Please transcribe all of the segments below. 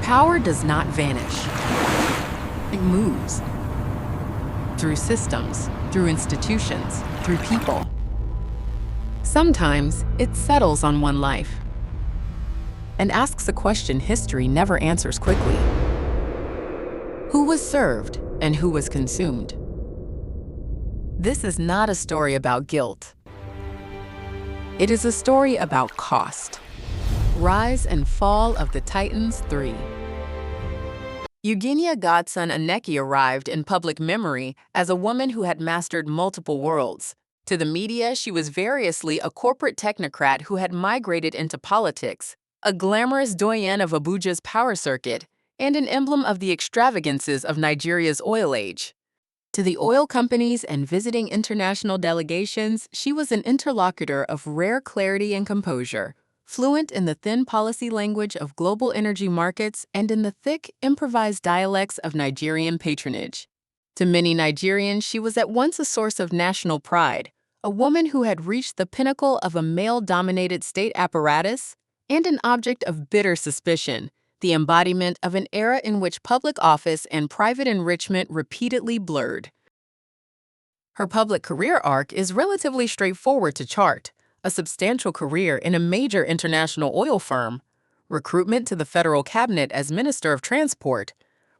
Power does not vanish. It moves through systems, through institutions, through people. Sometimes it settles on one life and asks a question history never answers quickly. Who was served and who was consumed? This is not a story about guilt. It is a story about cost. Rise and Fall of the Titans 3. Euginia Godson Aneke arrived in public memory as a woman who had mastered multiple worlds. To the media, she was variously a corporate technocrat who had migrated into politics, a glamorous doyenne of Abuja's power circuit, and an emblem of the extravagances of Nigeria's oil age. To the oil companies and visiting international delegations, she was an interlocutor of rare clarity and composure, fluent in the thin policy language of global energy markets and in the thick, improvised dialects of Nigerian patronage. To many Nigerians, she was at once a source of national pride, a woman who had reached the pinnacle of a male-dominated state apparatus, and an object of bitter suspicion, the embodiment of an era in which public office and private enrichment repeatedly blurred. Her public career arc is relatively straightforward to chart: a substantial career in a major international oil firm, recruitment to the federal cabinet as Minister of Transport,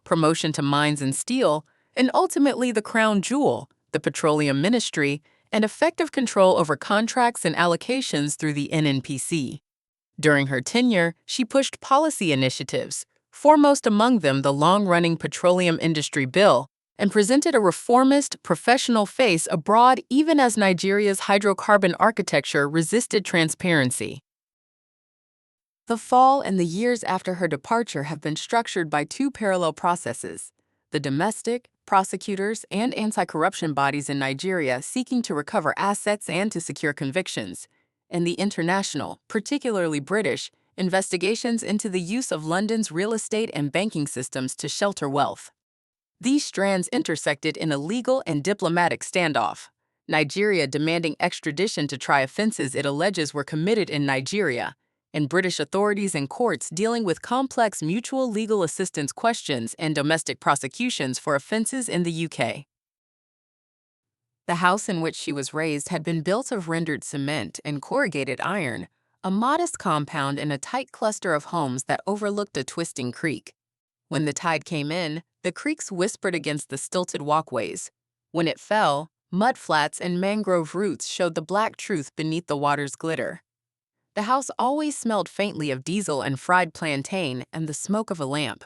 promotion to mines and steel, and ultimately the crown jewel, the Petroleum Ministry, and effective control over contracts and allocations through the NNPC. During her tenure, she pushed policy initiatives, foremost among them the long-running Petroleum Industry Bill, and presented a reformist, professional face abroad even as Nigeria's hydrocarbon architecture resisted transparency. The fall and the years after her departure have been structured by two parallel processes: the domestic, prosecutors, and anti-corruption bodies in Nigeria seeking to recover assets and to secure convictions, and the international, particularly British, investigations into the use of London's real estate and banking systems to shelter wealth. These strands intersected in a legal and diplomatic standoff, Nigeria demanding extradition to try offenses it alleges were committed in Nigeria, and British authorities and courts dealing with complex mutual legal assistance questions and domestic prosecutions for offenses in the UK. The house in which she was raised had been built of rendered cement and corrugated iron, a modest compound in a tight cluster of homes that overlooked a twisting creek. When the tide came in, the creeks whispered against the stilted walkways. When it fell, mudflats and mangrove roots showed the black truth beneath the water's glitter. The house always smelled faintly of diesel and fried plantain and the smoke of a lamp.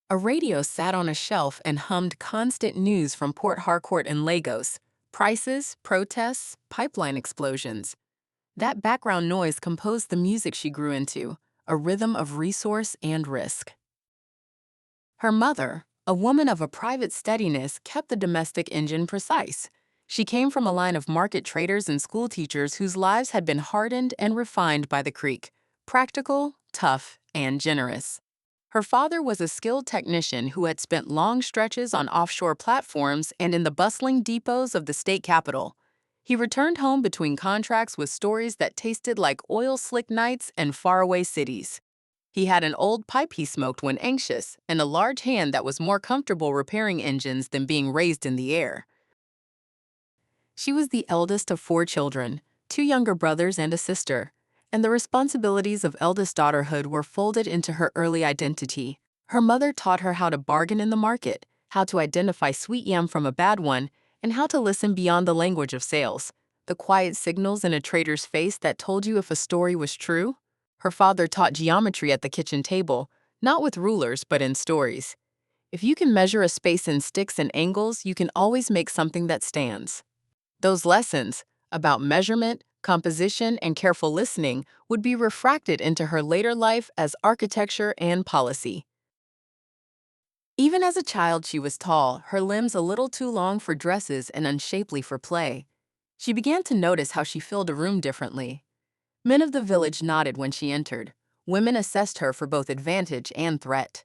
A radio sat on a shelf and hummed constant news from Port Harcourt and Lagos: prices, protests, pipeline explosions. That background noise composed the music she grew into, a rhythm of resource and risk. Her mother, a woman of a private steadiness, kept the domestic engine precise. She came from a line of market traders and school teachers whose lives had been hardened and refined by the creek, practical, tough, and generous. Her father was a skilled technician who had spent long stretches on offshore platforms and in the bustling depots of the state capital. He returned home between contracts with stories that tasted like oil-slick nights and faraway cities. He had an old pipe he smoked when anxious and a large hand that was more comfortable repairing engines than being raised in the air. She was the eldest of 4 children, 2 younger brothers and a sister, and the responsibilities of eldest daughterhood were folded into her early identity. Her mother taught her how to bargain in the market, how to identify sweet yam from a bad one, and how to listen beyond the language of sales, the quiet signals in a trader's face that told you if a story was true. Her father taught geometry at the kitchen table, not with rulers but in stories. If you can measure a space in sticks and angles, you can always make something that stands. Those lessons about measurement, composition, and careful listening would be refracted into her later life as architecture and policy. Even as a child, she was tall, her limbs a little too long for dresses and unshapely for play. She began to notice how she filled a room differently. Men of the village nodded when she entered. Women assessed her for both advantage and threat.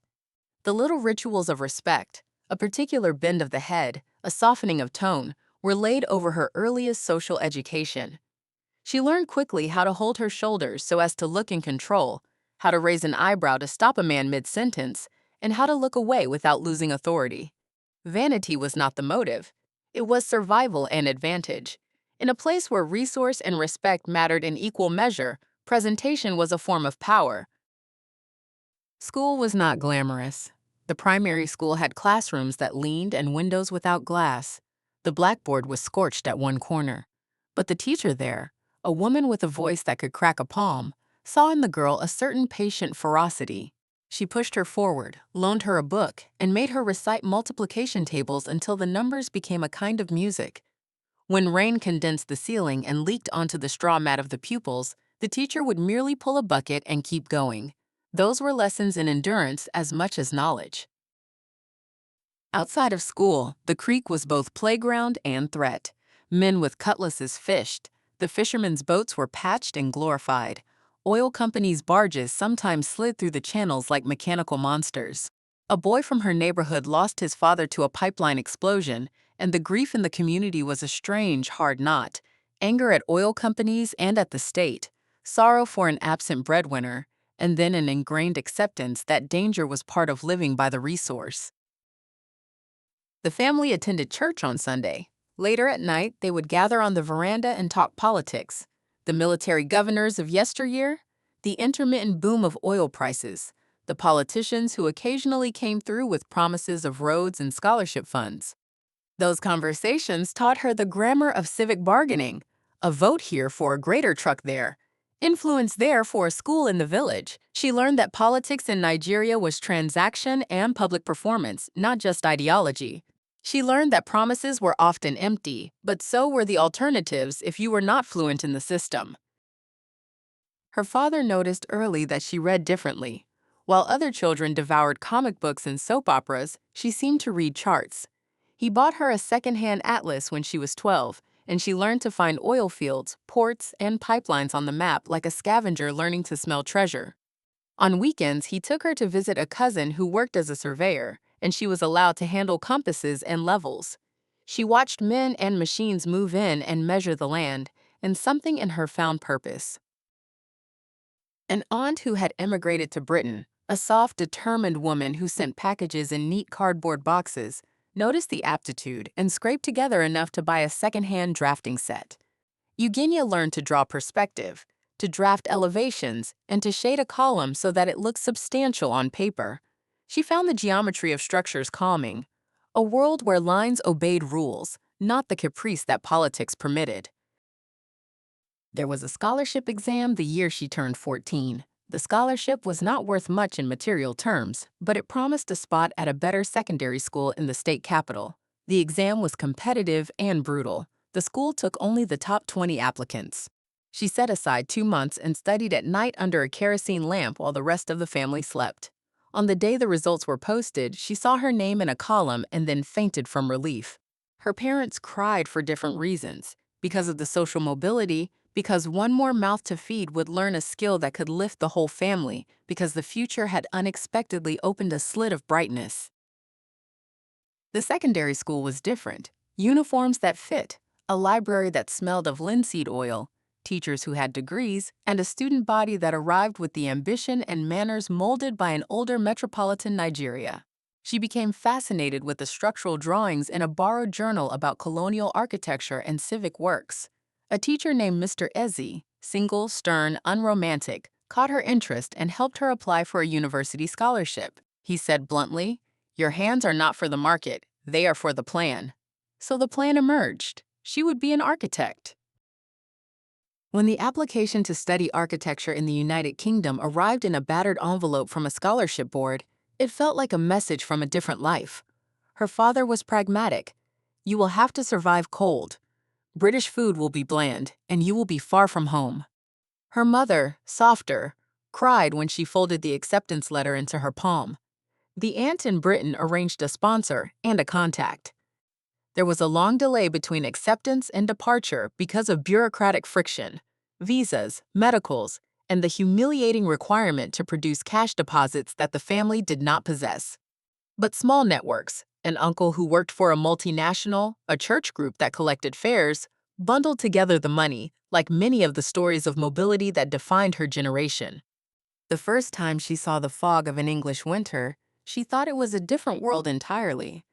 The little rituals of respect, a particular bend of the head, a softening of tone, were laid over her earliest social education. She learned quickly how to hold her shoulders so as to look in control, how to raise an eyebrow to stop a man mid-sentence, and how to look away without losing authority. Vanity was not the motive. It was survival and advantage. In a place where resource and respect mattered in equal measure, presentation was a form of power. School was not glamorous. The primary school had classrooms that leaned and windows without glass. The blackboard was scorched at one corner. But the teacher there, a woman with a voice that could crack a palm, saw in the girl a certain patient ferocity. She pushed her forward, loaned her a book, and made her recite multiplication tables until the numbers became a kind of music. When rain condensed the ceiling and leaked onto the straw mat of the pupils, the teacher would merely pull a bucket and keep going. Those were lessons in endurance as much as knowledge. Outside of school, the creek was both playground and threat. Men with cutlasses fished. The fishermen's boats were patched and glorified. Oil companies' barges sometimes slid through the channels like mechanical monsters. A boy from her neighborhood lost his father to a pipeline explosion, and the grief in the community was a strange, hard knot. Anger at oil companies and at the state, sorrow for an absent breadwinner, and then an ingrained acceptance that danger was part of living by the resource. The family attended church on Sunday. Later at night, they would gather on the veranda and talk politics. The military governors of yesteryear, the intermittent boom of oil prices, the politicians who occasionally came through with promises of roads and scholarship funds. Those conversations taught her the grammar of civic bargaining, a vote here for a greater truck there, influence there for a school in the village. She learned that politics in Nigeria was transaction and public performance, not just ideology. She learned that promises were often empty, but so were the alternatives if you were not fluent in the system. Her father noticed early that she read differently. While other children devoured comic books and soap operas, she seemed to read charts. He bought her a second-hand atlas when she was 12, and she learned to find oil fields, ports, and pipelines on the map like a scavenger learning to smell treasure. On weekends, he took her to visit a cousin who worked as a surveyor, and she was allowed to handle compasses and levels. She watched men and machines move in and measure the land, and something in her found purpose. An aunt who had emigrated to Britain, a soft, determined woman who sent packages in neat cardboard boxes, noticed the aptitude and scraped together enough to buy a second-hand drafting set. Eugenia learned to draw perspective, to draft elevations, and to shade a column so that it looked substantial on paper. She found the geometry of structures calming, a world where lines obeyed rules, not the caprice that politics permitted. There was a scholarship exam the year she turned 14. The scholarship was not worth much in material terms, but it promised a spot at a better secondary school in the state capital. The exam was competitive and brutal. The school took only the top 20 applicants. She set aside 2 months and studied at night under a kerosene lamp while the rest of the family slept. On the day the results were posted, she saw her name in a column and then fainted from relief. Her parents cried for different reasons. Because of the social mobility, because one more mouth to feed would learn a skill that could lift the whole family, because the future had unexpectedly opened a slit of brightness. The secondary school was different. Uniforms that fit, a library that smelled of linseed oil, teachers who had degrees, and a student body that arrived with the ambition and manners molded by an older metropolitan Nigeria. She became fascinated with the structural drawings in a borrowed journal about colonial architecture and civic works. A teacher named Mr. Eze, single, stern, unromantic, caught her interest and helped her apply for a university scholarship. He said bluntly, "Your hands are not for the market, they are for the plan." So the plan emerged. She would be an architect. When the application to study architecture in the United Kingdom arrived in a battered envelope from a scholarship board, it felt like a message from a different life. Her father was pragmatic. "You will have to survive cold. British food will be bland, and you will be far from home." Her mother, softer, cried when she folded the acceptance letter into her palm. The aunt in Britain arranged a sponsor and a contact. There was a long delay between acceptance and departure because of bureaucratic friction, visas, medicals, and the humiliating requirement to produce cash deposits that the family did not possess. But small networks, an uncle who worked for a multinational, a church group that collected fares, bundled together the money, like many of the stories of mobility that defined her generation. The first time she saw the fog of an English winter, she thought it was a different world entirely.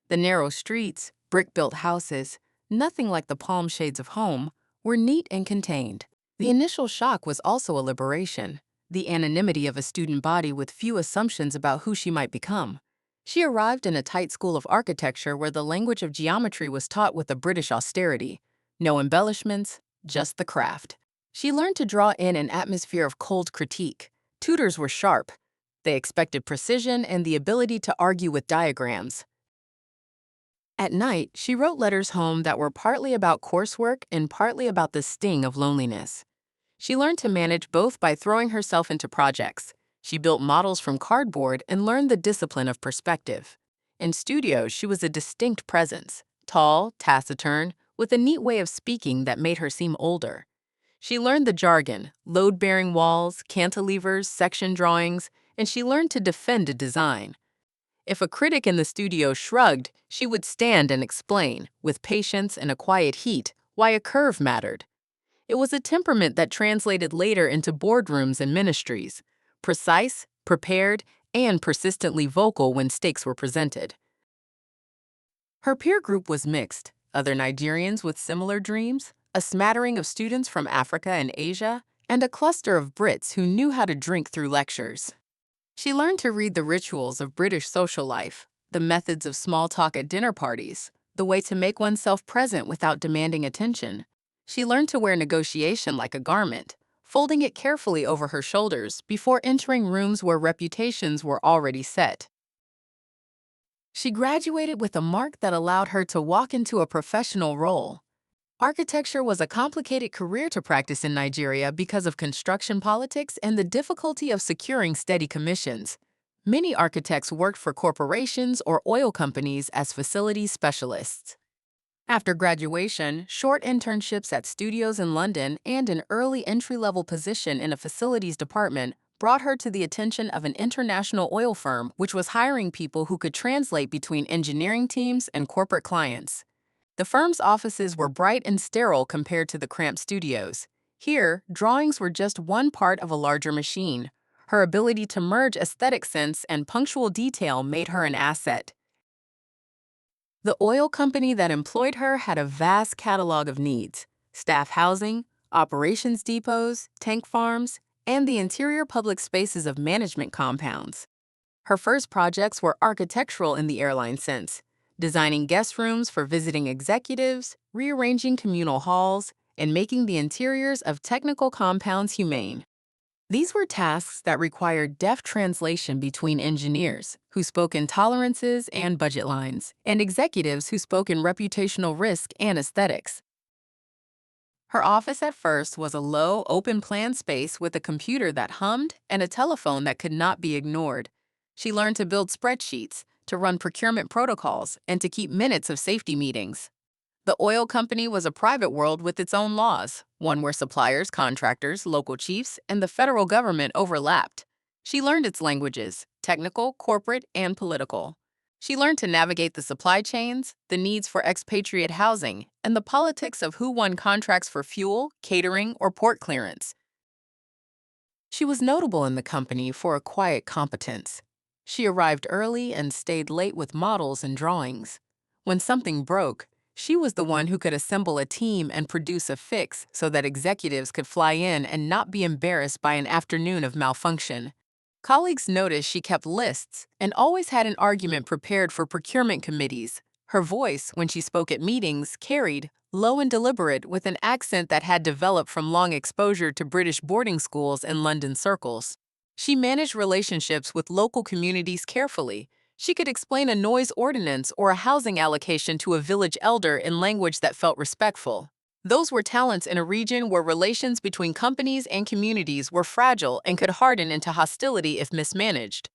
The narrow streets, brick-built houses, nothing like the palm shades of home, were neat and contained. The initial shock was also a liberation, the anonymity of a student body with few assumptions about who she might become. She arrived in a tight school of architecture where the language of geometry was taught with a British austerity. No embellishments, just the craft. She learned to draw in an atmosphere of cold critique. Tutors were sharp. They expected precision and the ability to argue with diagrams. At night, she wrote letters home that were partly about coursework and partly about the sting of loneliness. She learned to manage both by throwing herself into projects. She built models from cardboard and learned the discipline of perspective. In studios, she was a distinct presence, tall, taciturn, with a neat way of speaking that made her seem older. She learned the jargon, load-bearing walls, cantilevers, section drawings, and she learned to defend a design. If a critic in the studio shrugged, she would stand and explain, with patience and a quiet heat, why a curve mattered. It was a temperament that translated later into boardrooms and ministries, precise, prepared, and persistently vocal when stakes were presented. Her peer group was mixed, other Nigerians with similar dreams, a smattering of students from Africa and Asia, and a cluster of Brits who knew how to drink through lectures. She learned to read the rituals of British social life, the methods of small talk at dinner parties, the way to make oneself present without demanding attention. She learned to wear negotiation like a garment, folding it carefully over her shoulders before entering rooms where reputations were already set. She graduated with a mark that allowed her to walk into a professional role. Architecture was a complicated career to practice in Nigeria because of construction politics and the difficulty of securing steady commissions. Many architects worked for corporations or oil companies as facilities specialists. After graduation, short internships at studios in London and an early entry-level position in a facilities department brought her to the attention of an international oil firm which was hiring people who could translate between engineering teams and corporate clients. The firm's offices were bright and sterile compared to the cramped studios. Here, drawings were just one part of a larger machine. Her ability to merge aesthetic sense and punctual detail made her an asset. The oil company that employed her had a vast catalog of needs: staff housing, operations depots, tank farms, and the interior public spaces of management compounds. Her first projects were architectural in the airline sense, designing guest rooms for visiting executives, rearranging communal halls, and making the interiors of technical compounds humane. These were tasks that required deft translation between engineers, who spoke in tolerances and budget lines, and executives who spoke in reputational risk and aesthetics. Her office at first was a low, open-plan space with a computer that hummed and a telephone that could not be ignored. She learned to build spreadsheets, to run procurement protocols, and to keep minutes of safety meetings. The oil company was a private world with its own laws, one where suppliers, contractors, local chiefs, and the federal government overlapped. She learned its languages, technical, corporate, and political. She learned to navigate the supply chains, the needs for expatriate housing, and the politics of who won contracts for fuel, catering, or port clearance. She was notable in the company for a quiet competence. She arrived early and stayed late with models and drawings. When something broke, she was the one who could assemble a team and produce a fix so that executives could fly in and not be embarrassed by an afternoon of malfunction. Colleagues noticed she kept lists and always had an argument prepared for procurement committees. Her voice, when she spoke at meetings, carried, low and deliberate, with an accent that had developed from long exposure to British boarding schools and London circles. She managed relationships with local communities carefully. She could explain a noise ordinance or a housing allocation to a village elder in language that felt respectful. Those were talents in a region where relations between companies and communities were fragile and could harden into hostility if mismanaged.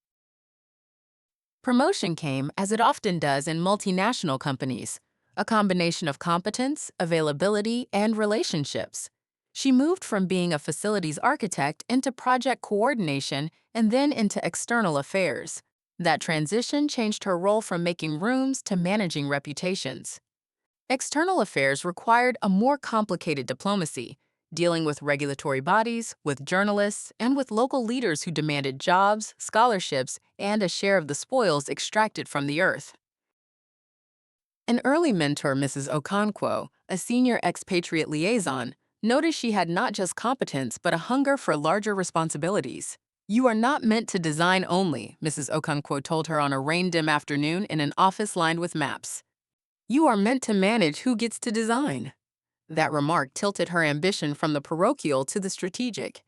Promotion came, as it often does in multinational companies, a combination of competence, availability, and relationships. She moved from being a facilities architect into project coordination and then into external affairs. That transition changed her role from making rooms to managing reputations. External affairs required a more complicated diplomacy, dealing with regulatory bodies, with journalists, and with local leaders who demanded jobs, scholarships, and a share of the spoils extracted from the earth. An early mentor, Mrs. Okonkwo, a senior expatriate liaison, noticed she had not just competence but a hunger for larger responsibilities. "You are not meant to design only," Mrs. Okonkwo told her on a rain-dim afternoon in an office lined with maps. "You are meant to manage who gets to design." That remark tilted her ambition from the parochial to the strategic.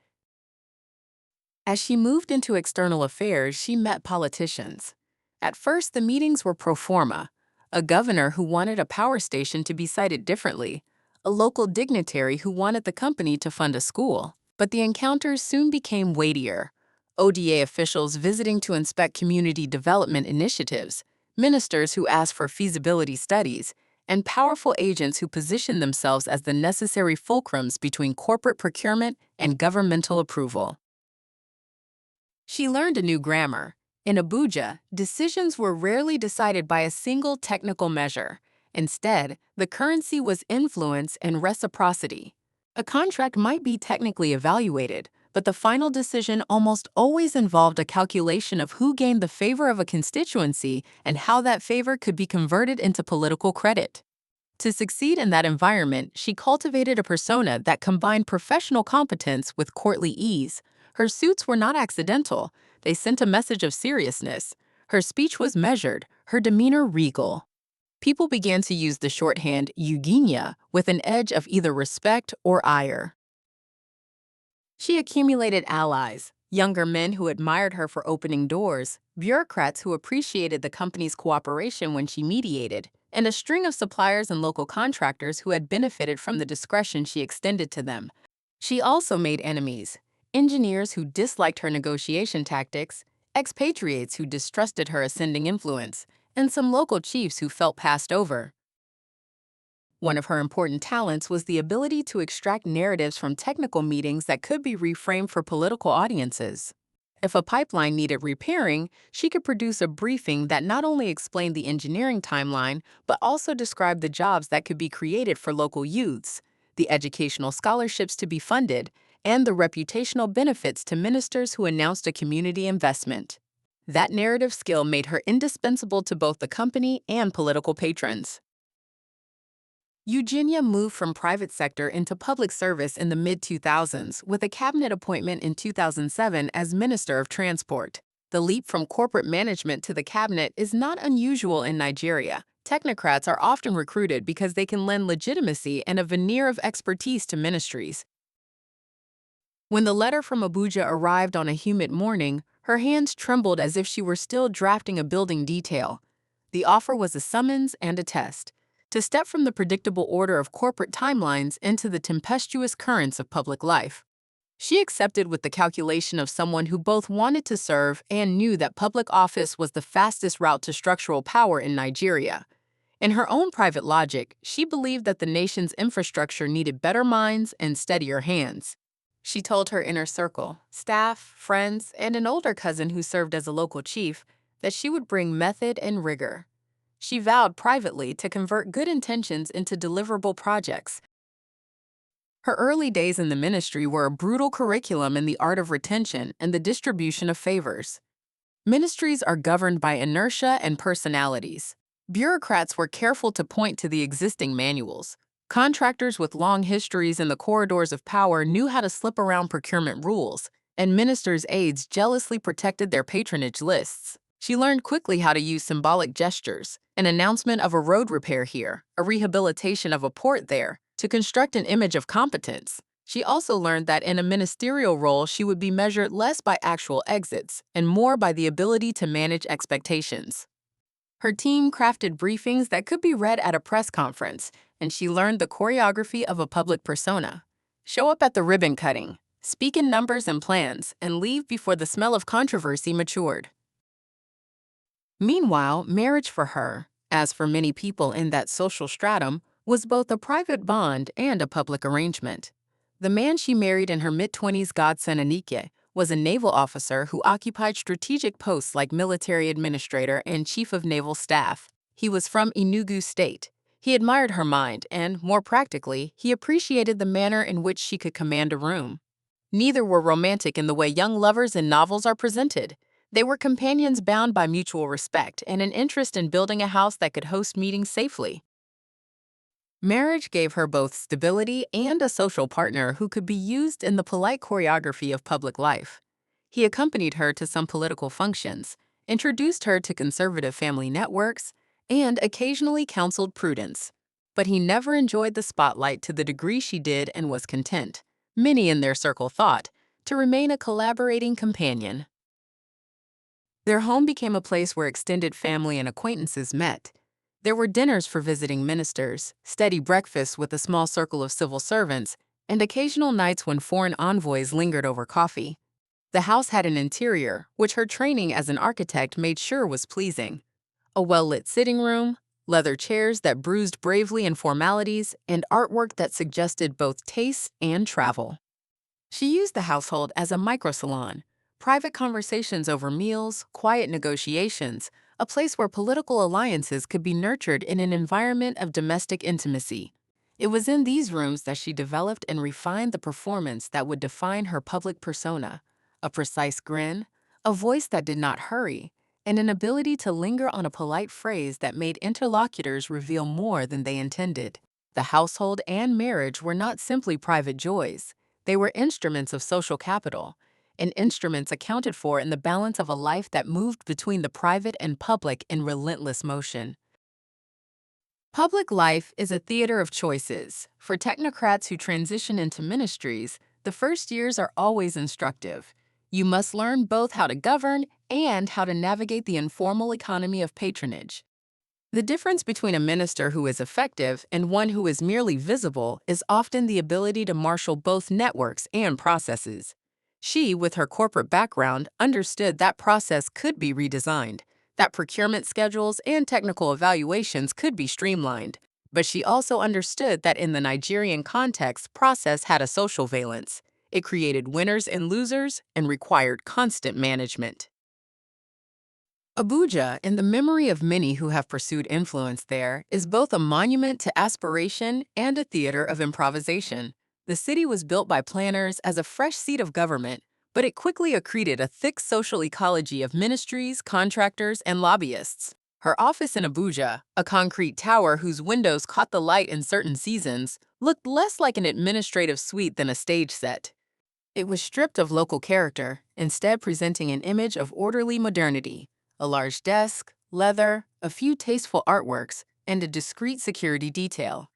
As she moved into external affairs, she met politicians. At first, the meetings were pro forma: a governor who wanted a power station to be sited differently, a local dignitary who wanted the company to fund a school. But the encounters soon became weightier: ODA officials visiting to inspect community development initiatives, ministers who asked for feasibility studies, and powerful agents who positioned themselves as the necessary fulcrums between corporate procurement and governmental approval. She learned a new grammar. In Abuja, decisions were rarely decided by a single technical measure. Instead, the currency was influence and reciprocity. A contract might be technically evaluated, but the final decision almost always involved a calculation of who gained the favor of a constituency and how that favor could be converted into political credit. To succeed in that environment, she cultivated a persona that combined professional competence with courtly ease. Her suits were not accidental. They sent a message of seriousness. Her speech was measured, her demeanor regal. People began to use the shorthand Euginia with an edge of either respect or ire. She accumulated allies: younger men who admired her for opening doors, bureaucrats who appreciated the company's cooperation when she mediated, and a string of suppliers and local contractors who had benefited from the discretion she extended to them. She also made enemies: engineers who disliked her negotiation tactics, expatriates who distrusted her ascending influence, and some local chiefs who felt passed over. One of her important talents was the ability to extract narratives from technical meetings that could be reframed for political audiences. If a pipeline needed repairing, she could produce a briefing that not only explained the engineering timeline, but also described the jobs that could be created for local youths, the educational scholarships to be funded, and the reputational benefits to ministers who announced a community investment. That narrative skill made her indispensable to both the company and political patrons. Eugenia moved from private sector into public service in the mid-2000s with a cabinet appointment in 2007 as Minister of Transport. The leap from corporate management to the cabinet is not unusual in Nigeria. Technocrats are often recruited because they can lend legitimacy and a veneer of expertise to ministries. When the letter from Abuja arrived on a humid morning, her hands trembled as if she were still drafting a building detail. The offer was a summons and a test: to step from the predictable order of corporate timelines into the tempestuous currents of public life. She accepted with the calculation of someone who both wanted to serve and knew that public office was the fastest route to structural power in Nigeria. In her own private logic, she believed that the nation's infrastructure needed better minds and steadier hands. She told her inner circle, staff, friends, and an older cousin who served as a local chief, that she would bring method and rigor. She vowed privately to convert good intentions into deliverable projects. Her early days in the ministry were a brutal curriculum in the art of retention and the distribution of favors. Ministries are governed by inertia and personalities. Bureaucrats were careful to point to the existing manuals. Contractors with long histories in the corridors of power knew how to slip around procurement rules, and ministers' aides jealously protected their patronage lists. She learned quickly how to use symbolic gestures: an announcement of a road repair here, a rehabilitation of a port there, to construct an image of competence. She also learned that in a ministerial role she would be measured less by actual exits and more by the ability to manage expectations. Her team crafted briefings that could be read at a press conference, and she learned the choreography of a public persona: show up at the ribbon cutting, speak in numbers and plans, and leave before the smell of controversy matured. Meanwhile, marriage for her, as for many people in that social stratum, was both a private bond and a public arrangement. The man she married in her mid-20s, Godson Aneke, was a naval officer who occupied strategic posts like military administrator and chief of naval staff. He was from Enugu State. He admired her mind and, more practically, he appreciated the manner in which she could command a room. Neither were romantic in the way young lovers in novels are presented. They were companions bound by mutual respect and an interest in building a house that could host meetings safely. Marriage gave her both stability and a social partner who could be used in the polite choreography of public life. He accompanied her to some political functions, introduced her to conservative family networks, and occasionally counseled prudence. But he never enjoyed the spotlight to the degree she did and was content, many in their circle thought, to remain a collaborating companion. Their home became a place where extended family and acquaintances met. There were dinners for visiting ministers, steady breakfasts with a small circle of civil servants, and occasional nights when foreign envoys lingered over coffee. The house had an interior, which her training as an architect made sure was pleasing. A well-lit sitting room, leather chairs that bruised bravely in formalities, and artwork that suggested both taste and travel. She used the household as a microsalon, private conversations over meals, quiet negotiations, a place where political alliances could be nurtured in an environment of domestic intimacy. It was in these rooms that she developed and refined the performance that would define her public persona: a precise grin, a voice that did not hurry, and an ability to linger on a polite phrase that made interlocutors reveal more than they intended. The household and marriage were not simply private joys. They were instruments of social capital, and instruments accounted for in the balance of a life that moved between the private and public in relentless motion. Public life is a theater of choices. For technocrats who transition into ministries, the first years are always instructive. You must learn both how to govern and how to navigate the informal economy of patronage. The difference between a minister who is effective and one who is merely visible is often the ability to marshal both networks and processes. She, with her corporate background, understood that process could be redesigned, that procurement schedules and technical evaluations could be streamlined. But she also understood that in the Nigerian context, process had a social valence. It created winners and losers and required constant management. Abuja, in the memory of many who have pursued influence there, is both a monument to aspiration and a theater of improvisation. The city was built by planners as a fresh seat of government, but it quickly accreted a thick social ecology of ministries, contractors, and lobbyists. Her office in Abuja, a concrete tower whose windows caught the light in certain seasons, looked less like an administrative suite than a stage set. It was stripped of local character, instead presenting an image of orderly modernity: a large desk, leather, a few tasteful artworks, and a discreet security detail.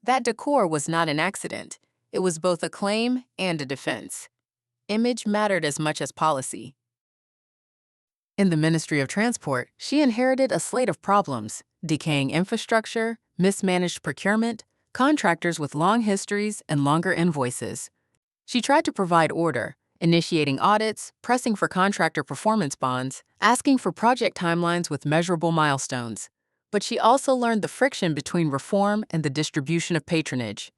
That decor was not an accident. It was both a claim and a defense. Image mattered as much as policy. In the Ministry of Transport, she inherited a slate of problems: decaying infrastructure, mismanaged procurement, contractors with long histories and longer invoices. She tried to provide order, initiating audits, pressing for contractor performance bonds, asking for project timelines with measurable milestones. But she also learned the friction between reform and the distribution of patronage.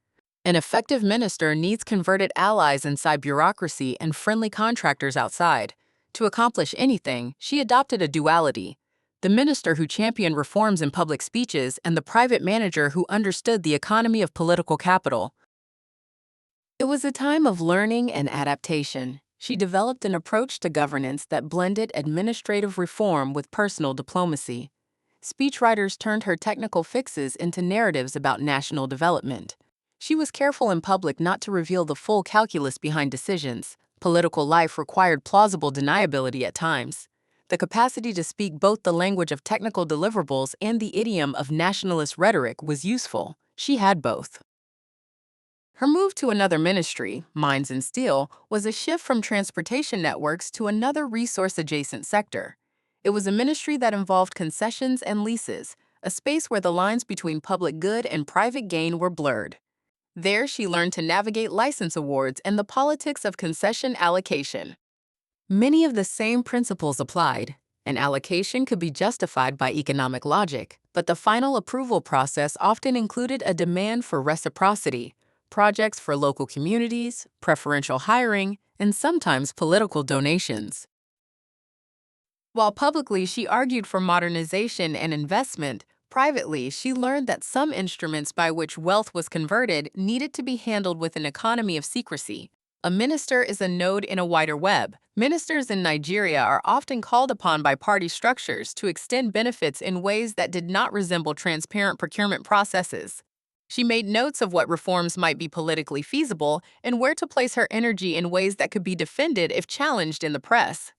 An effective minister needs converted allies inside bureaucracy and friendly contractors outside. To accomplish anything, she adopted a duality: the minister who championed reforms in public speeches and the private manager who understood the economy of political capital. It was a time of learning and adaptation. She developed an approach to governance that blended administrative reform with personal diplomacy. Speechwriters turned her technical fixes into narratives about national development. She was careful in public not to reveal the full calculus behind decisions. Political life required plausible deniability at times. The capacity to speak both the language of technical deliverables and the idiom of nationalist rhetoric was useful. She had both. Her move to another ministry, Mines and Steel, was a shift from transportation networks to another resource-adjacent sector. It was a ministry that involved concessions and leases, a space where the lines between public good and private gain were blurred. There, she learned to navigate license awards and the politics of concession allocation. Many of the same principles applied. An allocation could be justified by economic logic, but the final approval process often included a demand for reciprocity, projects for local communities, preferential hiring, and sometimes political donations. While publicly she argued for modernization and investment, Privately, she learned that some instruments by which wealth was converted needed to be handled with an economy of secrecy. A minister is a node in a wider web. Ministers in Nigeria are often called upon by party structures to extend benefits in ways that did not resemble transparent procurement processes. She made notes of what reforms might be politically feasible and where to place her energy in ways that could be defended if challenged in the press.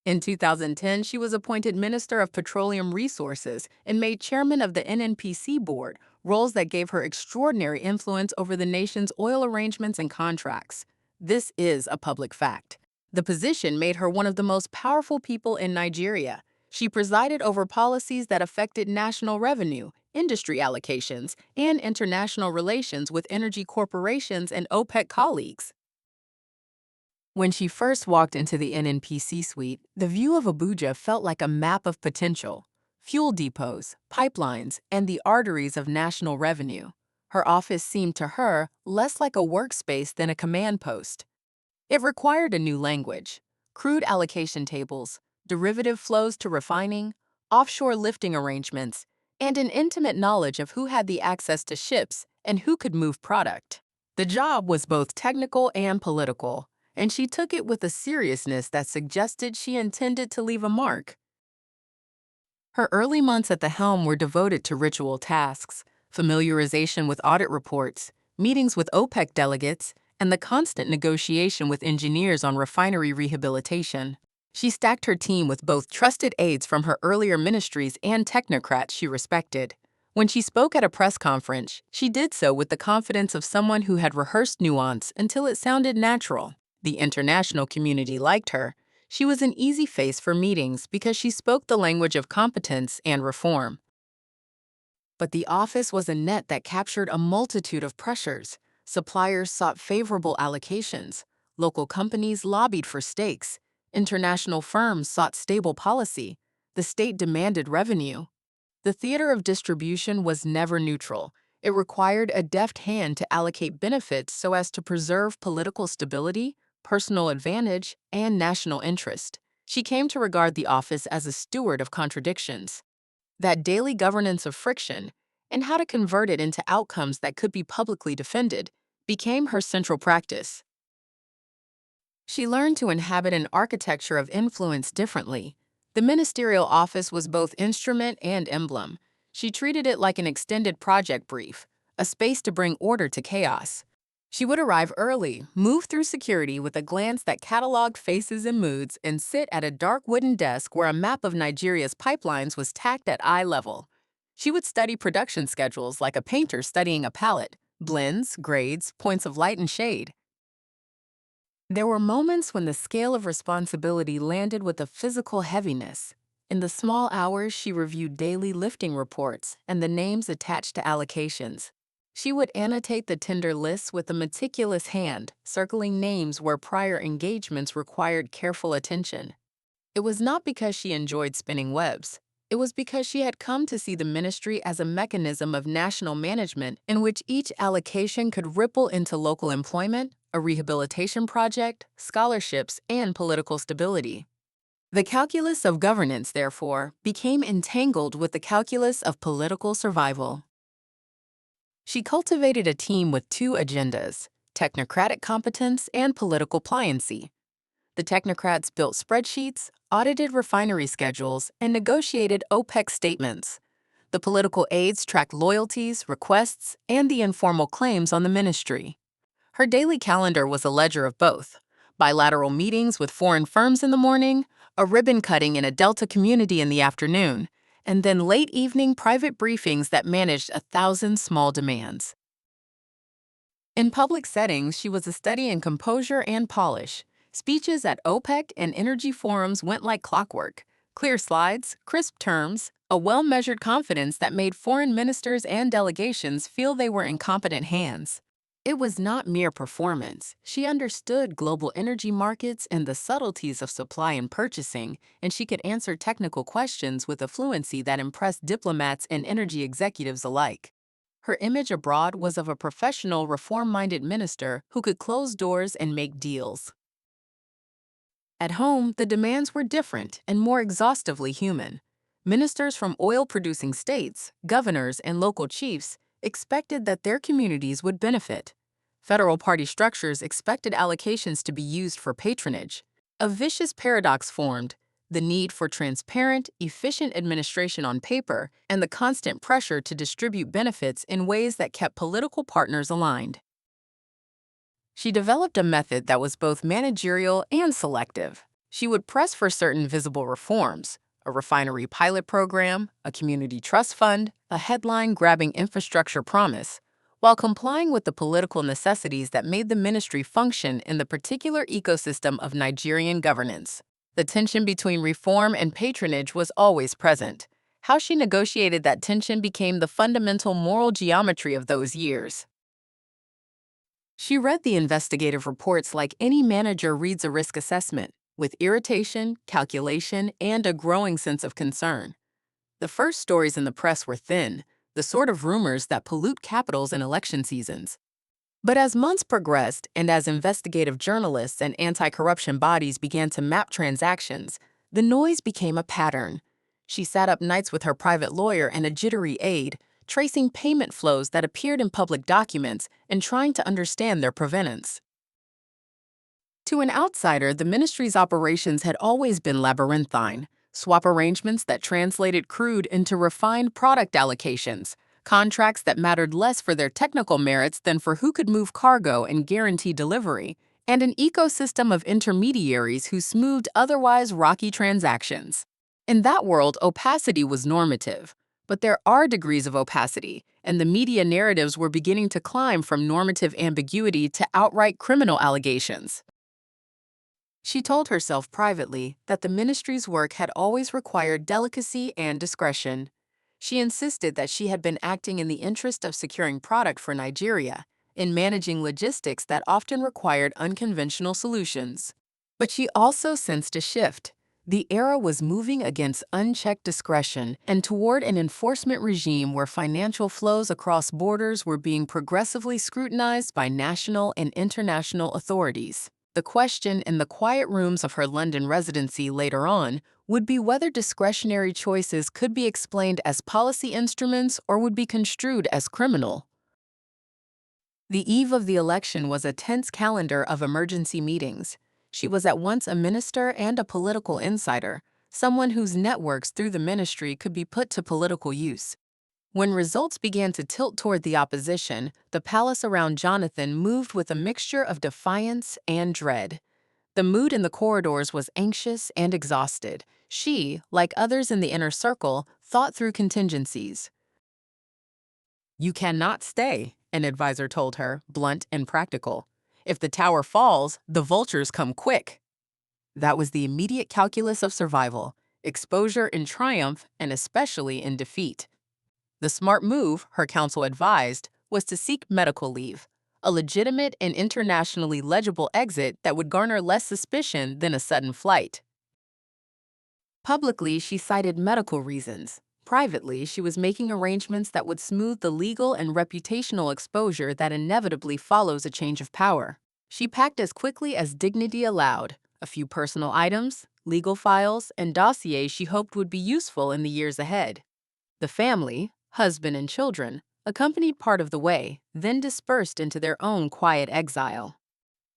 In 2010, she was appointed Minister of Petroleum Resources and made chairman of the NNPC board, roles that gave her extraordinary influence over the nation's oil arrangements and contracts. This is a public fact. The position made her one of the most powerful people in Nigeria. She presided over policies that affected national revenue, industry allocations, and international relations with energy corporations and OPEC colleagues. When she first walked into the NNPC suite, the view of Abuja felt like a map of potential: fuel depots, pipelines, and the arteries of national revenue. Her office seemed to her less like a workspace than a command post. It required a new language: crude allocation tables, derivative flows to refining, offshore lifting arrangements, and an intimate knowledge of who had the access to ships and who could move product. The job was both technical and political, and she took it with a seriousness that suggested she intended to leave a mark. Her early months at the helm were devoted to ritual tasks, familiarization with audit reports, meetings with OPEC delegates, and the constant negotiation with engineers on refinery rehabilitation. She stacked her team with both trusted aides from her earlier ministries and technocrats she respected. When she spoke at a press conference, she did so with the confidence of someone who had rehearsed nuance until it sounded natural. The international community liked her. She was an easy face for meetings because she spoke the language of competence and reform. But the office was a net that captured a multitude of pressures. Suppliers sought favorable allocations. Local companies lobbied for stakes. International firms sought stable policy. The state demanded revenue. The theater of distribution was never neutral. It required a deft hand to allocate benefits so as to preserve political stability, personal advantage, and national interest. She came to regard the office as a steward of contradictions. That daily governance of friction, and how to convert it into outcomes that could be publicly defended, became her central practice. She learned to inhabit an architecture of influence differently. The ministerial office was both instrument and emblem. She treated it like an extended project brief, a space to bring order to chaos. She would arrive early, move through security with a glance that cataloged faces and moods, and sit at a dark wooden desk where a map of Nigeria's pipelines was tacked at eye level. She would study production schedules like a painter studying a palette: blends, grades, points of light and shade. There were moments when the scale of responsibility landed with a physical heaviness. In the small hours, she reviewed daily lifting reports and the names attached to allocations. She would annotate the tender lists with a meticulous hand, circling names where prior engagements required careful attention. It was not because she enjoyed spinning webs. It was because she had come to see the ministry as a mechanism of national management in which each allocation could ripple into local employment, a rehabilitation project, scholarships, and political stability. The calculus of governance, therefore, became entangled with the calculus of political survival. She cultivated a team with two agendas: technocratic competence and political pliancy. The technocrats built spreadsheets, audited refinery schedules, and negotiated OPEC statements. The political aides tracked loyalties, requests, and the informal claims on the ministry. Her daily calendar was a ledger of both: bilateral meetings with foreign firms in the morning, a ribbon cutting in a Delta community in the afternoon, and then late evening private briefings that managed 1,000 small demands. In public settings, she was a study in composure and polish. Speeches at OPEC and energy forums went like clockwork: clear slides, crisp terms, a well-measured confidence that made foreign ministers and delegations feel they were in competent hands. It was not mere performance. She understood global energy markets and the subtleties of supply and purchasing, and she could answer technical questions with a fluency that impressed diplomats and energy executives alike. Her image abroad was of a professional, reform-minded minister who could close doors and make deals. At home, the demands were different and more exhaustively human. Ministers from oil-producing states, governors, and local chiefs expected that their communities would benefit. Federal party structures expected allocations to be used for patronage. A vicious paradox formed: the need for transparent, efficient administration on paper and the constant pressure to distribute benefits in ways that kept political partners aligned. She developed a method that was both managerial and selective. She would press for certain visible reforms: a refinery pilot program, a community trust fund, a headline-grabbing infrastructure promise, while complying with the political necessities that made the ministry function in the particular ecosystem of Nigerian governance. The tension between reform and patronage was always present. How she negotiated that tension became the fundamental moral geometry of those years. She read the investigative reports like any manager reads a risk assessment, with irritation, calculation, and a growing sense of concern. The first stories in the press were thin, the sort of rumors that pollute capitals in election seasons. But as months progressed and as investigative journalists and anti-corruption bodies began to map transactions, the noise became a pattern. She sat up nights with her private lawyer and a jittery aide, tracing payment flows that appeared in public documents and trying to understand their provenance. To an outsider, the ministry's operations had always been labyrinthine: swap arrangements that translated crude into refined product allocations, contracts that mattered less for their technical merits than for who could move cargo and guarantee delivery, and an ecosystem of intermediaries who smoothed otherwise rocky transactions. In that world, opacity was normative. But there are degrees of opacity, and the media narratives were beginning to climb from normative ambiguity to outright criminal allegations. She told herself privately that the ministry's work had always required delicacy and discretion. She insisted that she had been acting in the interest of securing product for Nigeria, in managing logistics that often required unconventional solutions. But she also sensed a shift. The era was moving against unchecked discretion and toward an enforcement regime where financial flows across borders were being progressively scrutinized by national and international authorities. The question in the quiet rooms of her London residency later on would be whether discretionary choices could be explained as policy instruments or would be construed as criminal. The eve of the election was a tense calendar of emergency meetings. She was at once a minister and a political insider, someone whose networks through the ministry could be put to political use. When results began to tilt toward the opposition, the palace around Jonathan moved with a mixture of defiance and dread. The mood in the corridors was anxious and exhausted. She, like others in the inner circle, thought through contingencies. "You cannot stay," an advisor told her, blunt and practical. "If the tower falls, the vultures come quick." That was the immediate calculus of survival: exposure in triumph and especially in defeat. The smart move, her counsel advised, was to seek medical leave, a legitimate and internationally legible exit that would garner less suspicion than a sudden flight. Publicly, she cited medical reasons. Privately, she was making arrangements that would smooth the legal and reputational exposure that inevitably follows a change of power. She packed as quickly as dignity allowed: a few personal items, legal files, and dossiers she hoped would be useful in the years ahead. The family, husband and children, accompanied part of the way, then dispersed into their own quiet exile.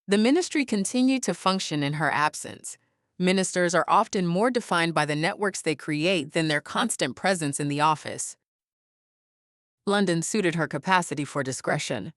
The ministry continued to function in her absence. Ministers are often more defined by the networks they create than their constant presence in the office. London suited her capacity for discretion.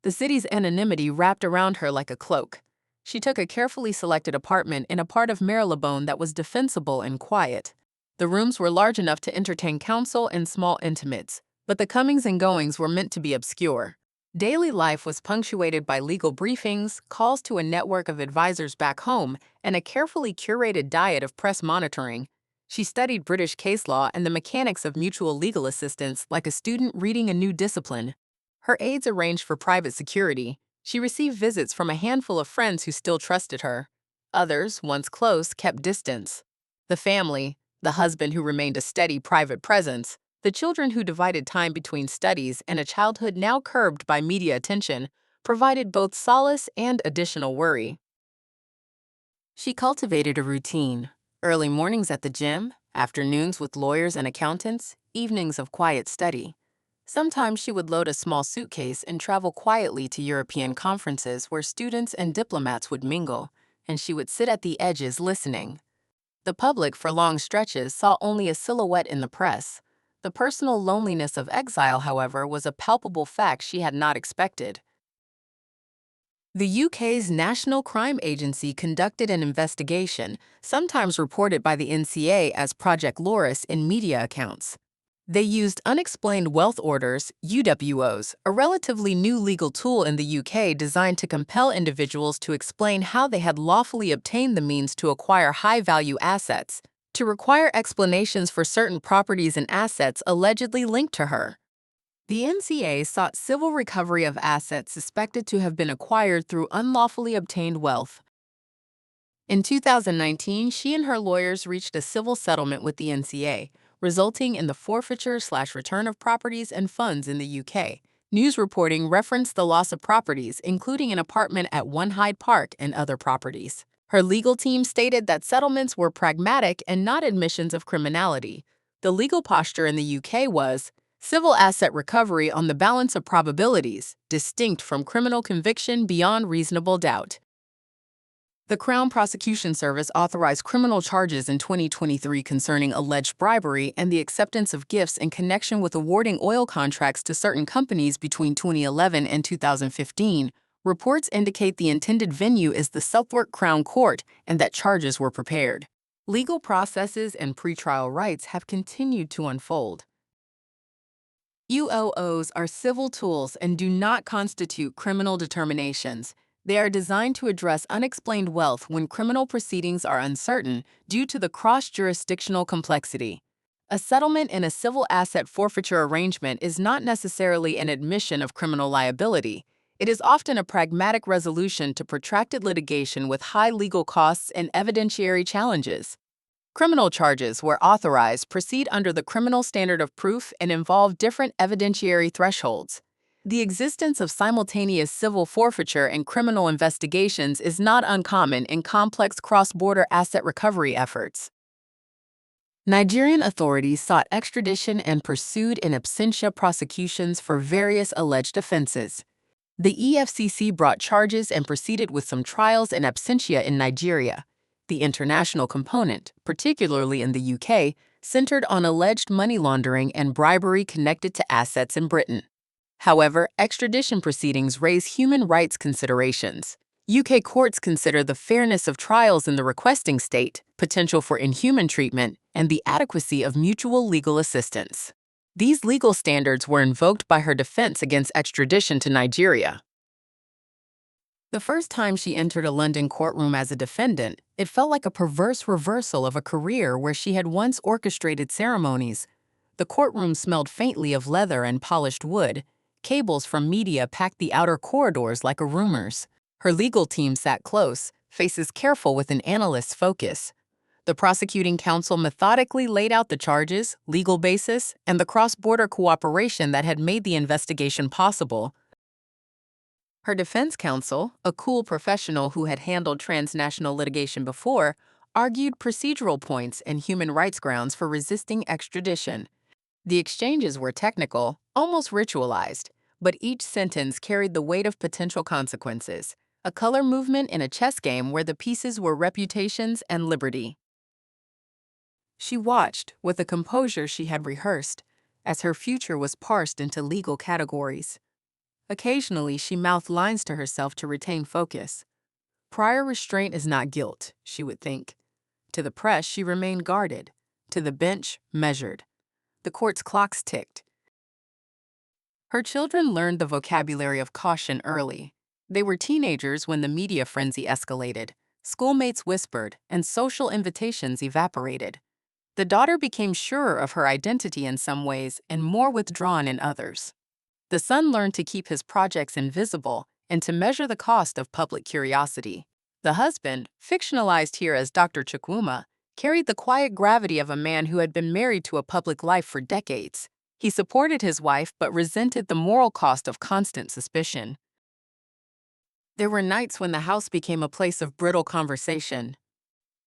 The city's anonymity wrapped around her like a cloak. She took a carefully selected apartment in a part of Marylebone that was defensible and quiet. The rooms were large enough to entertain counsel and small intimates, but the comings and goings were meant to be obscure. Daily life was punctuated by legal briefings, calls to a network of advisors back home, and a carefully curated diet of press monitoring. She studied British case law and the mechanics of mutual legal assistance like a student reading a new discipline. Her aides arranged for private security. She received visits from a handful of friends who still trusted her. Others, once close, kept distance. The family, the husband who remained a steady private presence, the children who divided time between studies and a childhood now curbed by media attention, provided both solace and additional worry. She cultivated a routine: early mornings at the gym, Afternoons with lawyers and accountants, evenings of quiet study. Sometimes she would load a small suitcase and travel quietly to European conferences where students and diplomats would mingle, and she would sit at the edges listening. The public, for long stretches, saw only a silhouette in the press. The personal loneliness of exile, however, was a palpable fact she had not expected. The UK's National Crime Agency conducted an investigation, sometimes reported by the NCA as Project Loris in media accounts. They used unexplained wealth orders, UWOs, a relatively new legal tool in the UK designed to compel individuals to explain how they had lawfully obtained the means to acquire high-value assets, to require explanations for certain properties and assets allegedly linked to her. The NCA sought civil recovery of assets suspected to have been acquired through unlawfully obtained wealth. In 2019, she and her lawyers reached a civil settlement with the NCA, resulting in the forfeiture/return of properties and funds in the UK. News reporting referenced the loss of properties, including an apartment at One Hyde Park and other properties. Her legal team stated that settlements were pragmatic and not admissions of criminality. The legal posture in the UK was civil asset recovery on the balance of probabilities, distinct from criminal conviction beyond reasonable doubt. The Crown Prosecution Service authorized criminal charges in 2023 concerning alleged bribery and the acceptance of gifts in connection with awarding oil contracts to certain companies between 2011 and 2015. Reports indicate the intended venue is the Southwark Crown Court and that charges were prepared. Legal processes and pretrial rights have continued to unfold. UOOs are civil tools and do not constitute criminal determinations. They are designed to address unexplained wealth when criminal proceedings are uncertain due to the cross-jurisdictional complexity. A settlement in a civil asset forfeiture arrangement is not necessarily an admission of criminal liability. It is often a pragmatic resolution to protracted litigation with high legal costs and evidentiary challenges. Criminal charges, where authorized, proceed under the criminal standard of proof and involve different evidentiary thresholds. The existence of simultaneous civil forfeiture and criminal investigations is not uncommon in complex cross-border asset recovery efforts. Nigerian authorities sought extradition and pursued in absentia prosecutions for various alleged offenses. The EFCC brought charges and proceeded with some trials in absentia in Nigeria. The international component, particularly in the UK, centered on alleged money laundering and bribery connected to assets in Britain. However, extradition proceedings raise human rights considerations. UK courts consider the fairness of trials in the requesting state, potential for inhuman treatment, and the adequacy of mutual legal assistance. These legal standards were invoked by her defense against extradition to Nigeria. The first time she entered a London courtroom as a defendant, it felt like a perverse reversal of a career where she had once orchestrated ceremonies. The courtroom smelled faintly of leather and polished wood. Cables from media packed the outer corridors like a rumors. Her legal team sat close, faces careful with an analyst's focus. The prosecuting counsel methodically laid out the charges, legal basis, and the cross-border cooperation that had made the investigation possible. Her defense counsel, a cool professional who had handled transnational litigation before, argued procedural points and human rights grounds for resisting extradition. The exchanges were technical, almost ritualized, but each sentence carried the weight of potential consequences, a color movement in a chess game where the pieces were reputations and liberty. She watched, with a composure she had rehearsed, as her future was parsed into legal categories. Occasionally, she mouthed lines to herself to retain focus. Prior restraint is not guilt, she would think. To the press, she remained guarded. To the bench, measured. The court's clocks ticked. Her children learned the vocabulary of caution early. They were teenagers when the media frenzy escalated. Schoolmates whispered, and social invitations evaporated. The daughter became surer of her identity in some ways and more withdrawn in others. The son learned to keep his projects invisible and to measure the cost of public curiosity. The husband, fictionalized here as Dr. Chukwuma, carried the quiet gravity of a man who had been married to a public life for decades. He supported his wife but resented the moral cost of constant suspicion. There were nights when the house became a place of brittle conversation.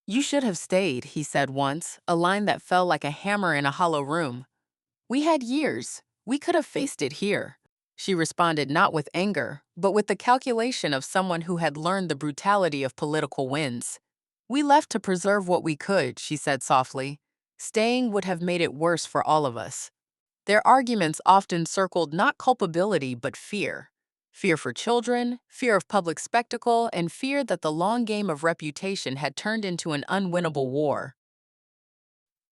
"You should have stayed," he said once, a line that fell like a hammer in a hollow room. "We had years. We could have faced it here." She responded not with anger, but with the calculation of someone who had learned the brutality of political winds. "We left to preserve what we could," she said softly. "Staying would have made it worse for all of us." Their arguments often circled not culpability but fear. Fear for children, fear of public spectacle, and fear that the long game of reputation had turned into an unwinnable war.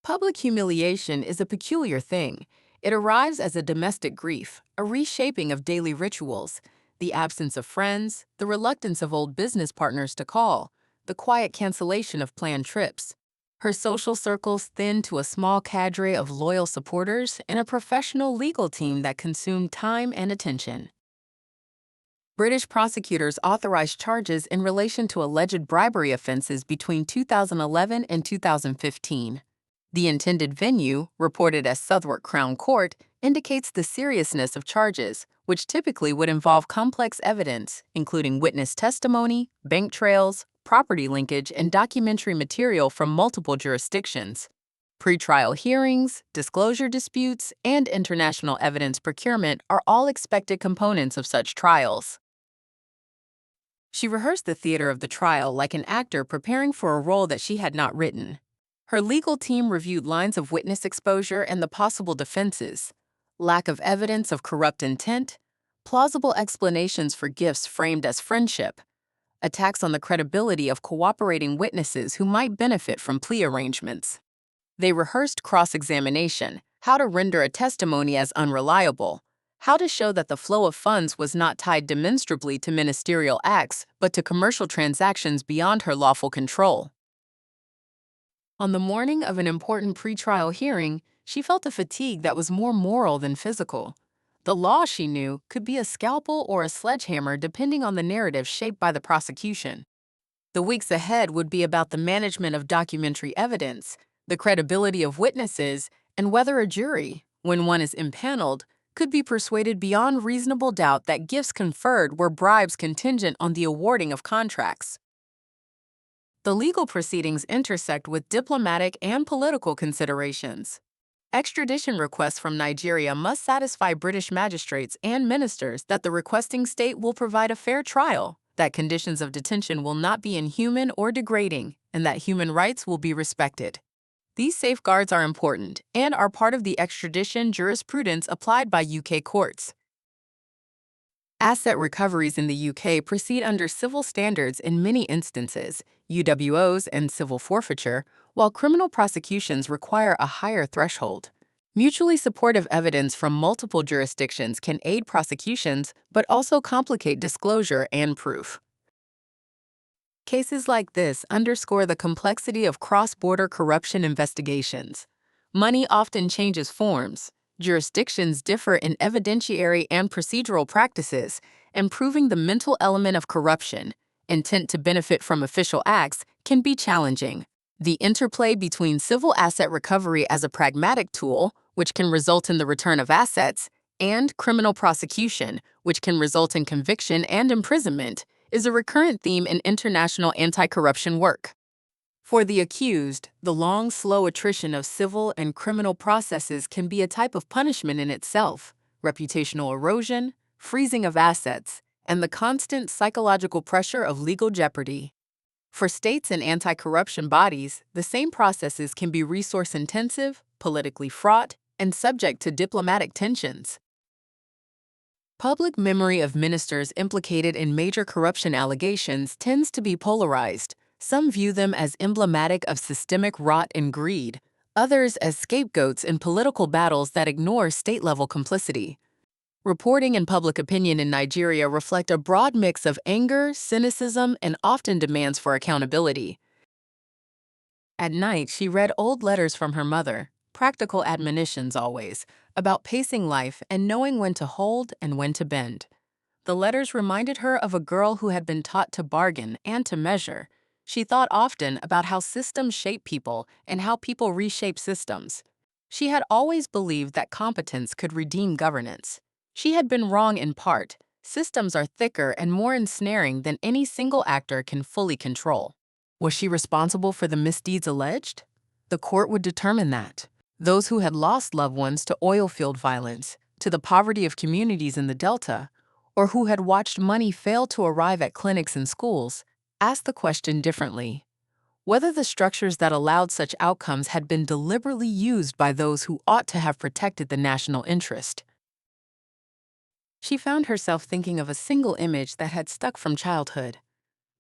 Public humiliation is a peculiar thing. It arrives as a domestic grief, a reshaping of daily rituals, the absence of friends, the reluctance of old business partners to call, the quiet cancellation of planned trips. Her social circles thinned to a small cadre of loyal supporters and a professional legal team that consumed time and attention. British prosecutors authorized charges in relation to alleged bribery offenses between 2011 and 2015. The intended venue, reported as Southwark Crown Court, indicates the seriousness of charges, which typically would involve complex evidence, including witness testimony, bank trails, property linkage, and documentary material from multiple jurisdictions. Pretrial hearings, disclosure disputes, and international evidence procurement are all expected components of such trials. She rehearsed the theater of the trial like an actor preparing for a role that she had not written. Her legal team reviewed lines of witness exposure and the possible defenses: lack of evidence of corrupt intent, plausible explanations for gifts framed as friendship, attacks on the credibility of cooperating witnesses who might benefit from plea arrangements. They rehearsed cross-examination, how to render a testimony as unreliable, how to show that the flow of funds was not tied demonstrably to ministerial acts, but to commercial transactions beyond her lawful control. On the morning of an important pretrial hearing, she felt a fatigue that was more moral than physical. The law, she knew, could be a scalpel or a sledgehammer depending on the narrative shaped by the prosecution. The weeks ahead would be about the management of documentary evidence, the credibility of witnesses, and whether a jury, when one is impaneled, could be persuaded beyond reasonable doubt that gifts conferred were bribes contingent on the awarding of contracts. The legal proceedings intersect with diplomatic and political considerations. Extradition requests from Nigeria must satisfy British magistrates and ministers that the requesting state will provide a fair trial, that conditions of detention will not be inhuman or degrading, and that human rights will be respected. These safeguards are important and are part of the extradition jurisprudence applied by UK courts. Asset recoveries in the UK proceed under civil standards in many instances, UWOs and civil forfeiture, while criminal prosecutions require a higher threshold. Mutually supportive evidence from multiple jurisdictions can aid prosecutions, but also complicate disclosure and proof. Cases like this underscore the complexity of cross-border corruption investigations. Money often changes forms. Jurisdictions differ in evidentiary and procedural practices, and proving the mental element of corruption, intent to benefit from official acts, can be challenging. The interplay between civil asset recovery as a pragmatic tool, which can result in the return of assets, and criminal prosecution, which can result in conviction and imprisonment, is a recurrent theme in international anti-corruption work. For the accused, the long, slow attrition of civil and criminal processes can be a type of punishment in itself: reputational erosion, freezing of assets, and the constant psychological pressure of legal jeopardy. For states and anti-corruption bodies, the same processes can be resource-intensive, politically fraught, and subject to diplomatic tensions. Public memory of ministers implicated in major corruption allegations tends to be polarized. Some view them as emblematic of systemic rot and greed, others as scapegoats in political battles that ignore state-level complicity. Reporting and public opinion in Nigeria reflect a broad mix of anger, cynicism, and often demands for accountability. At night, she read old letters from her mother, practical admonitions always, about pacing life and knowing when to hold and when to bend. The letters reminded her of a girl who had been taught to bargain and to measure. She thought often about how systems shape people and how people reshape systems. She had always believed that competence could redeem governance. She had been wrong in part. Systems are thicker and more ensnaring than any single actor can fully control. Was she responsible for the misdeeds alleged? The court would determine that. Those who had lost loved ones to oil field violence, to the poverty of communities in the Delta, or who had watched money fail to arrive at clinics and schools, asked the question differently: whether the structures that allowed such outcomes had been deliberately used by those who ought to have protected the national interest. She found herself thinking of a single image that had stuck from childhood: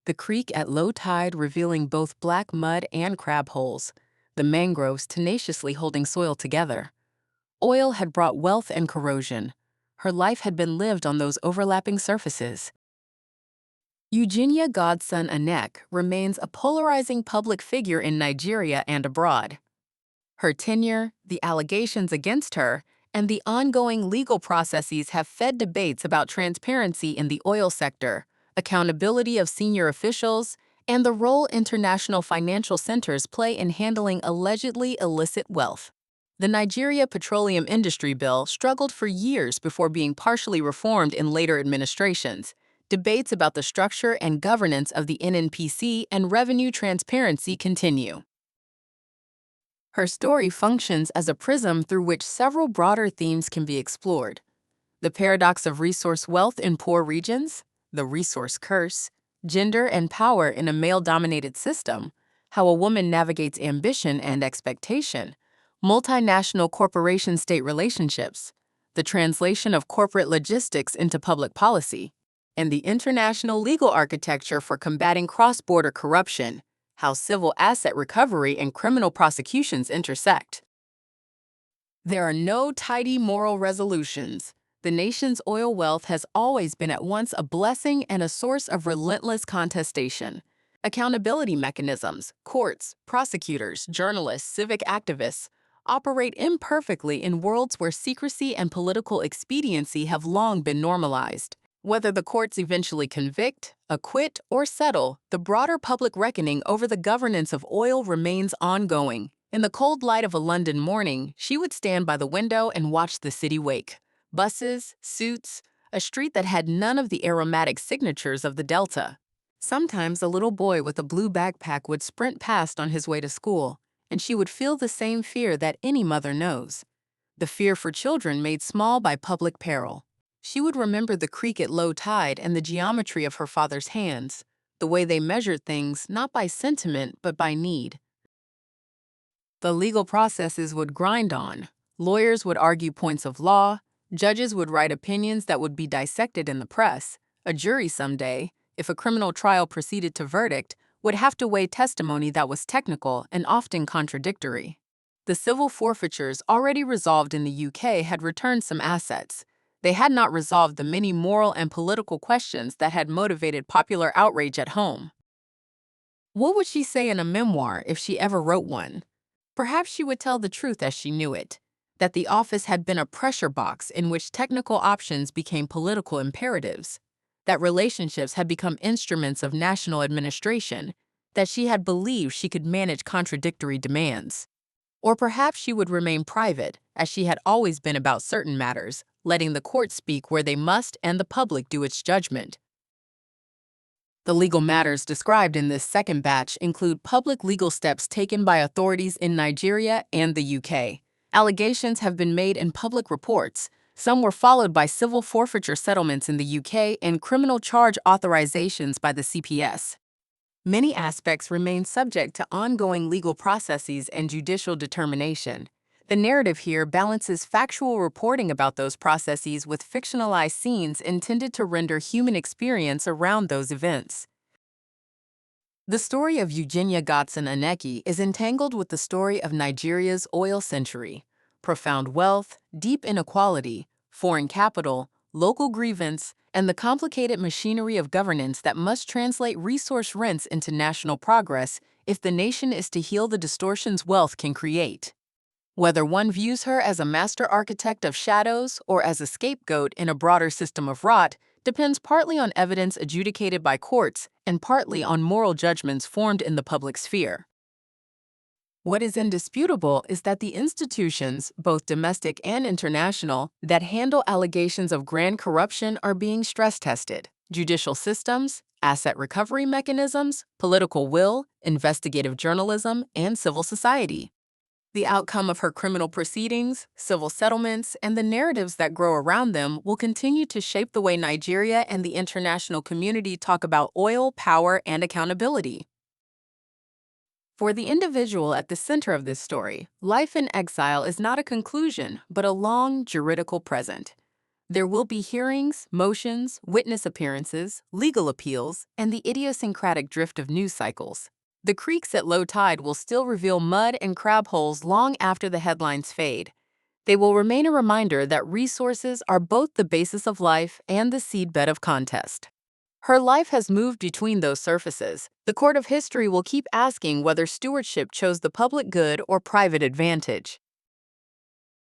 the creek at low tide revealing both black mud and crab holes, the mangroves tenaciously holding soil together. Oil had brought wealth and corrosion. Her life had been lived on those overlapping surfaces. Euginia Godson Aneke remains a polarizing public figure in Nigeria and abroad. Her tenure, the allegations against her, and the ongoing legal processes have fed debates about transparency in the oil sector, accountability of senior officials, and the role international financial centers play in handling allegedly illicit wealth. The Nigeria Petroleum Industry Bill struggled for years before being partially reformed in later administrations. Debates about the structure and governance of the NNPC and revenue transparency continue. Her story functions as a prism through which several broader themes can be explored: the paradox of resource wealth in poor regions, the resource curse, gender and power in a male-dominated system, how a woman navigates ambition and expectation, multinational corporation-state relationships, the translation of corporate logistics into public policy, and the international legal architecture for combating cross-border corruption, how civil asset recovery and criminal prosecutions intersect. There are no tidy moral resolutions. The nation's oil wealth has always been at once a blessing and a source of relentless contestation. Accountability mechanisms, courts, prosecutors, journalists, civic activists, operate imperfectly in worlds where secrecy and political expediency have long been normalized. Whether the courts eventually convict, acquit, or settle, the broader public reckoning over the governance of oil remains ongoing. In the cold light of a London morning, she would stand by the window and watch the city wake. Buses, suits, a street that had none of the aromatic signatures of the Delta. Sometimes a little boy with a blue backpack would sprint past on his way to school, and she would feel the same fear that any mother knows: the fear for children made small by public peril. She would remember the creek at low tide and the geometry of her father's hands, the way they measured things not by sentiment but by need. The legal processes would grind on. Lawyers would argue points of law, judges would write opinions that would be dissected in the press. A jury someday, if a criminal trial proceeded to verdict, would have to weigh testimony that was technical and often contradictory. The civil forfeitures already resolved in the UK had returned some assets. They had not resolved the many moral and political questions that had motivated popular outrage at home. What would she say in a memoir if she ever wrote one? Perhaps she would tell the truth as she knew it: that the office had been a pressure box in which technical options became political imperatives, that relationships had become instruments of national administration, that she had believed she could manage contradictory demands. Or perhaps she would remain private, as she had always been about certain matters, letting the courts speak where they must and the public do its judgment. The legal matters described in this second batch include public legal steps taken by authorities in Nigeria and the UK. Allegations have been made in public reports. Some were followed by civil forfeiture settlements in the UK and criminal charge authorizations by the CPS. Many aspects remain subject to ongoing legal processes and judicial determination. The narrative here balances factual reporting about those processes with fictionalized scenes intended to render human experience around those events. The story of Euginia Godson Aneke is entangled with the story of Nigeria's oil century: profound wealth, deep inequality, foreign capital, local grievance, and the complicated machinery of governance that must translate resource rents into national progress if the nation is to heal the distortions wealth can create. Whether one views her as a master architect of shadows or as a scapegoat in a broader system of rot depends partly on evidence adjudicated by courts and partly on moral judgments formed in the public sphere. What is indisputable is that the institutions, both domestic and international, that handle allegations of grand corruption are being stress-tested. Judicial systems, asset recovery mechanisms, political will, investigative journalism, and civil society. The outcome of her criminal proceedings, civil settlements, and the narratives that grow around them will continue to shape the way Nigeria and the international community talk about oil, power, and accountability. For the individual at the center of this story, life in exile is not a conclusion, but a long juridical present. There will be hearings, motions, witness appearances, legal appeals, and the idiosyncratic drift of news cycles. The creeks at low tide will still reveal mud and crab holes long after the headlines fade. They will remain a reminder that resources are both the basis of life and the seedbed of contest. Her life has moved between those surfaces. The court of history will keep asking whether stewardship chose the public good or private advantage.